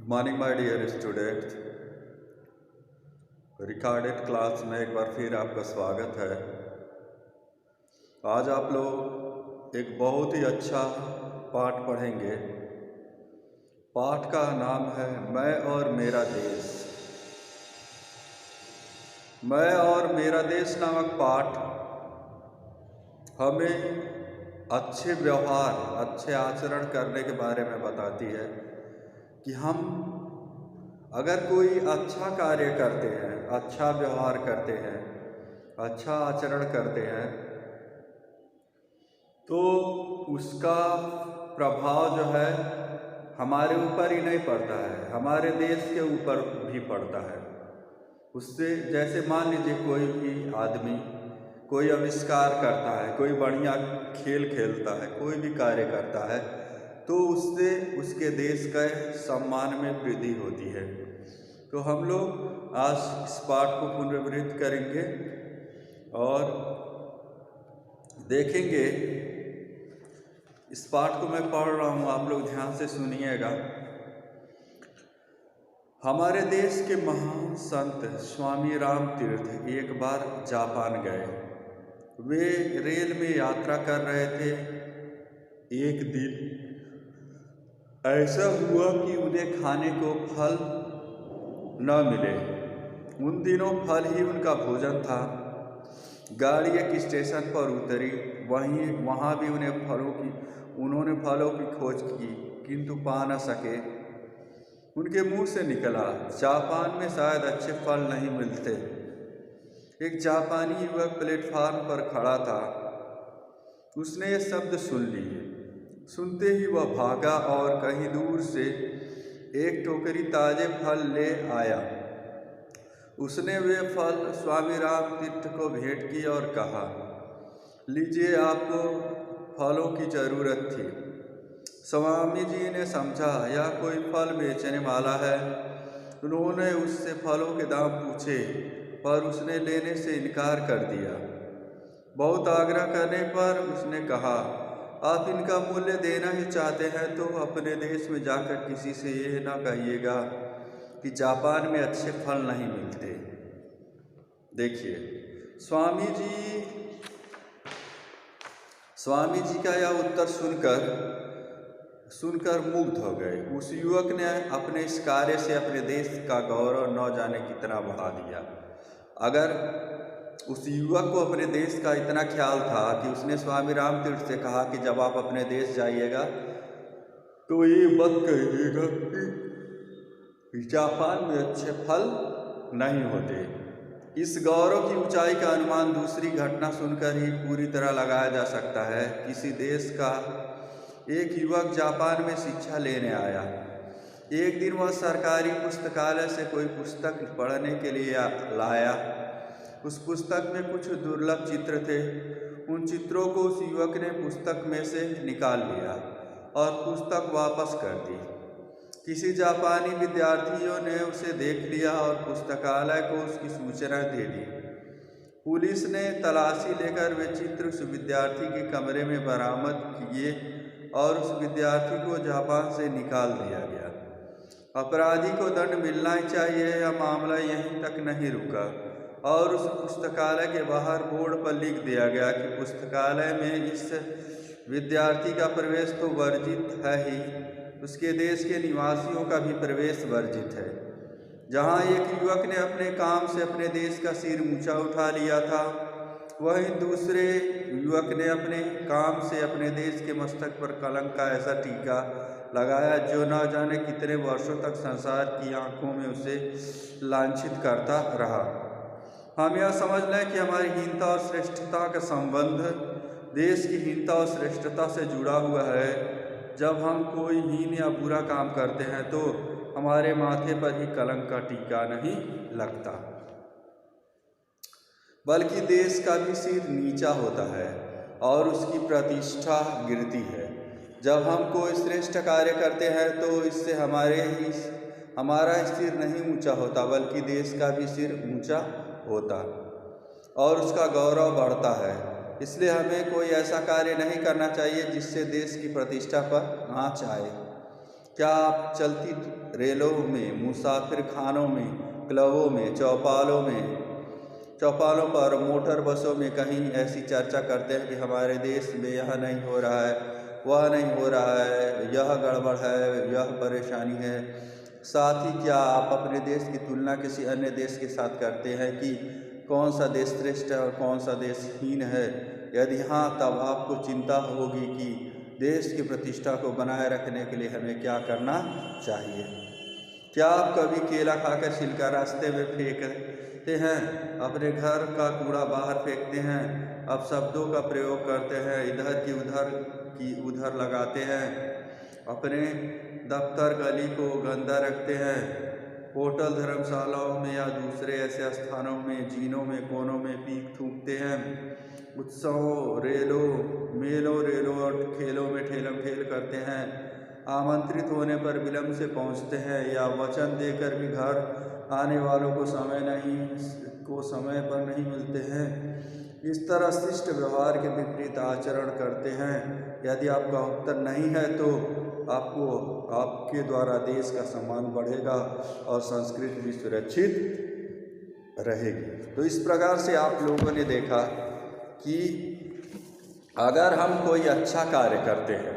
Good morning my dear students. Recorded class में एक बार फिर आपका स्वागत है। आज आप लोग एक बहुत ही अच्छा पाठ पढ़ेंगे। पाठ का नाम है मैं और मेरा देश। मैं और मेरा देश नामक पाठ हमें अच्छे व्यवहार, अच्छे आचरण करने के बारे में बताती है कि हम अगर कोई अच्छा कार्य करते हैं, अच्छा व्यवहार करते हैं, अच्छा आचरण करते हैं तो उसका प्रभाव जो है हमारे ऊपर ही नहीं पड़ता है, हमारे देश के ऊपर भी पड़ता है। उससे जैसे मान लीजिए कोई भी आदमी कोई आविष्कार करता है, कोई बढ़िया खेल खेलता है, कोई भी कार्य करता है तो उससे उसके देश के सम्मान में वृद्धि होती है। तो हम लोग आज इस पाठ को पुनरावृत्त करेंगे और देखेंगे। इस पाठ को मैं पढ़ रहा हूँ, आप लोग ध्यान से सुनिएगा। हमारे देश के महान संत स्वामी राम तीर्थ एक बार जापान गए। वे रेल में यात्रा कर रहे थे। एक दिन ऐसा हुआ कि उन्हें खाने को फल न मिले। उन दिनों फल ही उनका भोजन था। गाड़ी एक स्टेशन पर उतरी। वहाँ भी उन्होंने फलों की खोज की किंतु पा न सके। उनके मुंह से निकला, जापान में शायद अच्छे फल नहीं मिलते। एक जापानी युवक प्लेटफार्म पर खड़ा था। उसने ये शब्द सुन लिए। सुनते ही वह भागा और कहीं दूर से एक टोकरी ताजे फल ले आया। उसने वे फल स्वामी राम तीर्थ को भेंट की और कहा, लीजिए, आपको फलों की ज़रूरत थी। स्वामी जी ने समझा यह कोई फल बेचने वाला है। उन्होंने उससे फलों के दाम पूछे पर उसने लेने से इनकार कर दिया। बहुत आग्रह करने पर उसने कहा, आप इनका मूल्य देना ही चाहते हैं तो अपने देश में जाकर किसी से यह ना कहिएगा कि जापान में अच्छे फल नहीं मिलते। देखिए, स्वामी जी का यह उत्तर सुनकर मुग्ध हो गए। उस युवक ने अपने इस कार्य से अपने देश का गौरव न जाने कितना बढ़ा दिया। अगर उस युवक को अपने देश का इतना ख्याल था कि उसने स्वामी राम तीर्थ से कहा कि जब आप अपने देश जाइएगा तो ये मत कहिएगा कि जापान में अच्छे फल नहीं होते। इस गौरव की ऊंचाई का अनुमान दूसरी घटना सुनकर ही पूरी तरह लगाया जा सकता है। किसी देश का एक युवक जापान में शिक्षा लेने आया। एक दिन वह सरकारी पुस्तकालय से कोई पुस्तक पढ़ने के लिए लाया। उस पुस्तक में कुछ दुर्लभ चित्र थे। उन चित्रों को उस युवक ने पुस्तक में से निकाल लिया और पुस्तक वापस कर दी। किसी जापानी विद्यार्थियों ने उसे देख लिया और पुस्तकालय को उसकी सूचना दे दी। पुलिस ने तलाशी लेकर वे चित्र उस विद्यार्थी के कमरे में बरामद किए और उस विद्यार्थी को जापान से निकाल दिया गया। अपराधी को दंड मिलना ही चाहिए। यह मामला यहीं तक नहीं रुका और उस पुस्तकालय के बाहर बोर्ड पर लिख दिया गया कि पुस्तकालय में इस विद्यार्थी का प्रवेश तो वर्जित है ही, उसके देश के निवासियों का भी प्रवेश वर्जित है। जहां एक युवक ने अपने काम से अपने देश का सिर ऊंचा उठा लिया था, वहीं दूसरे युवक ने अपने काम से अपने देश के मस्तक पर कलंक का ऐसा टीका लगाया जो न जाने कितने वर्षों तक संसार की आंखों में उसे लांछित करता रहा। हम यह समझ लें कि हमारी हीनता और श्रेष्ठता का संबंध देश की हीनता और श्रेष्ठता से जुड़ा हुआ है। जब हम कोई हीन या बुरा काम करते हैं तो हमारे माथे पर ही कलंक का टीका नहीं लगता, बल्कि देश का भी सिर नीचा होता है और उसकी प्रतिष्ठा गिरती है। जब हम कोई श्रेष्ठ कार्य करते हैं तो इससे हमारा सिर नहीं ऊंचा होता, बल्कि देश का भी सिर ऊंचा होता और उसका गौरव बढ़ता है। इसलिए हमें कोई ऐसा कार्य नहीं करना चाहिए जिससे देश की प्रतिष्ठा पर आँच आए। क्या आप चलती रेलों में, मुसाफिर खानों में, क्लबों में, चौपालों पर, मोटर बसों में कहीं ऐसी चर्चा करते हैं कि हमारे देश में यह नहीं हो रहा है, वह नहीं हो रहा है, यह गड़बड़ है, यह परेशानी है? साथ ही क्या आप अपने देश की तुलना किसी अन्य देश के साथ करते हैं कि कौन सा देश श्रेष्ठ है और कौन सा देश हीन है? यदि हाँ, तब आपको चिंता होगी कि देश की प्रतिष्ठा को बनाए रखने के लिए हमें क्या करना चाहिए। क्या आप कभी केला खाकर छिलका रास्ते में फेंकते हैं, अपने घर का कूड़ा बाहर फेंकते हैं, अपशब्दों का प्रयोग करते हैं, इधर की उधर लगाते हैं, अपने दफ्तर गली को गंदा रखते हैं, होटल धर्मशालाओं में या दूसरे ऐसे स्थानों में, जीनों में, कोनों में पीक थूकते हैं, उत्सवों, मेलों और खेलों में ठेलम ठेल करते हैं, आमंत्रित होने पर विलंब से पहुंचते हैं या वचन देकर भी घर आने वालों को समय पर नहीं मिलते हैं, इस तरह शिष्ट व्यवहार के विपरीत आचरण करते हैं। यदि आपका उत्तर नहीं है तो आपके द्वारा देश का सम्मान बढ़ेगा और संस्कृति भी सुरक्षित रहेगी। तो इस प्रकार से आप लोगों ने देखा कि अगर हम कोई अच्छा कार्य करते हैं,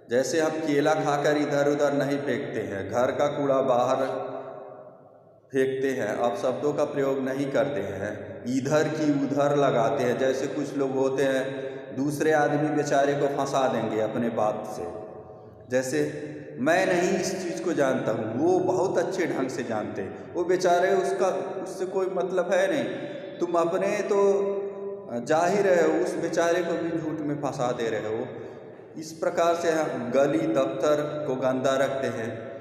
जैसे हम केला खाकर इधर उधर नहीं फेंकते हैं, घर का कूड़ा बाहर फेंकते हैं, अपशब्दों का प्रयोग नहीं करते हैं, इधर की उधर लगाते हैं, जैसे कुछ लोग होते हैं दूसरे आदमी बेचारे को फंसा देंगे अपने बात से, जैसे मैं नहीं इस चीज़ को जानता हूँ, वो बहुत अच्छे ढंग से जानते हैं, वो बेचारे उससे कोई मतलब है नहीं, तुम अपने तो जा ही रहे हो, उस बेचारे को भी झूठ में फंसा दे रहे हो। इस प्रकार से हम गली दफ्तर को गंदा रखते हैं,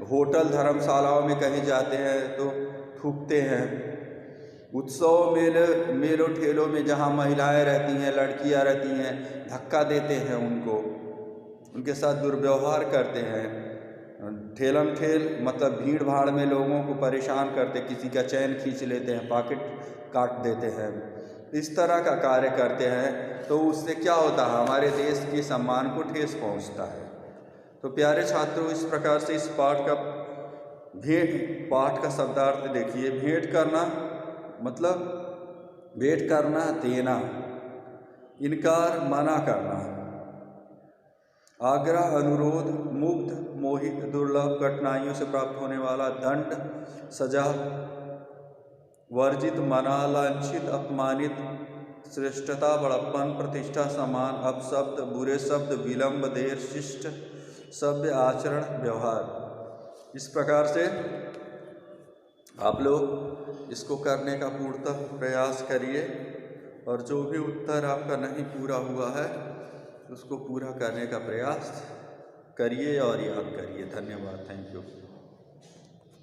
होटल धर्मशालाओं में कहीं जाते हैं तो थूकते हैं, उत्सव मेलों ठेलों में जहाँ महिलाएं रहती हैं, लड़कियां रहती हैं, धक्का देते हैं उनको, उनके साथ दुर्व्यवहार करते हैं, ठेलम ठेल मतलब भीड़ भाड़ में लोगों को परेशान करते, किसी का चैन खींच लेते हैं, पॉकेट काट देते हैं, इस तरह का कार्य करते हैं, तो उससे क्या होता है, हमारे देश के सम्मान को ठेस पहुंचता है। तो प्यारे छात्रों, इस प्रकार से इस पाठ का शब्दार्थ देखिए। भेंट करना मतलब भेंट करना, देना, इनकार, मना करना, आग्रह, अनुरोध, मुग्ध, मोहित, दुर्लभ, कठिनाइयों से प्राप्त होने वाला, दंड, सजा, वर्जित, मना, लांछित, अपमानित, श्रेष्ठता, बड़प्पन, प्रतिष्ठा, सम्मान, अपशब्द, बुरे शब्द, विलंब, देर, शिष्ट, सभ्य आचरण, व्यवहार। इस प्रकार से आप लोग इसको करने का पूर्णतः प्रयास करिए और जो भी उत्तर आपका नहीं पूरा हुआ है उसको पूरा करने का प्रयास करिए और याद करिए। धन्यवाद। Thank you.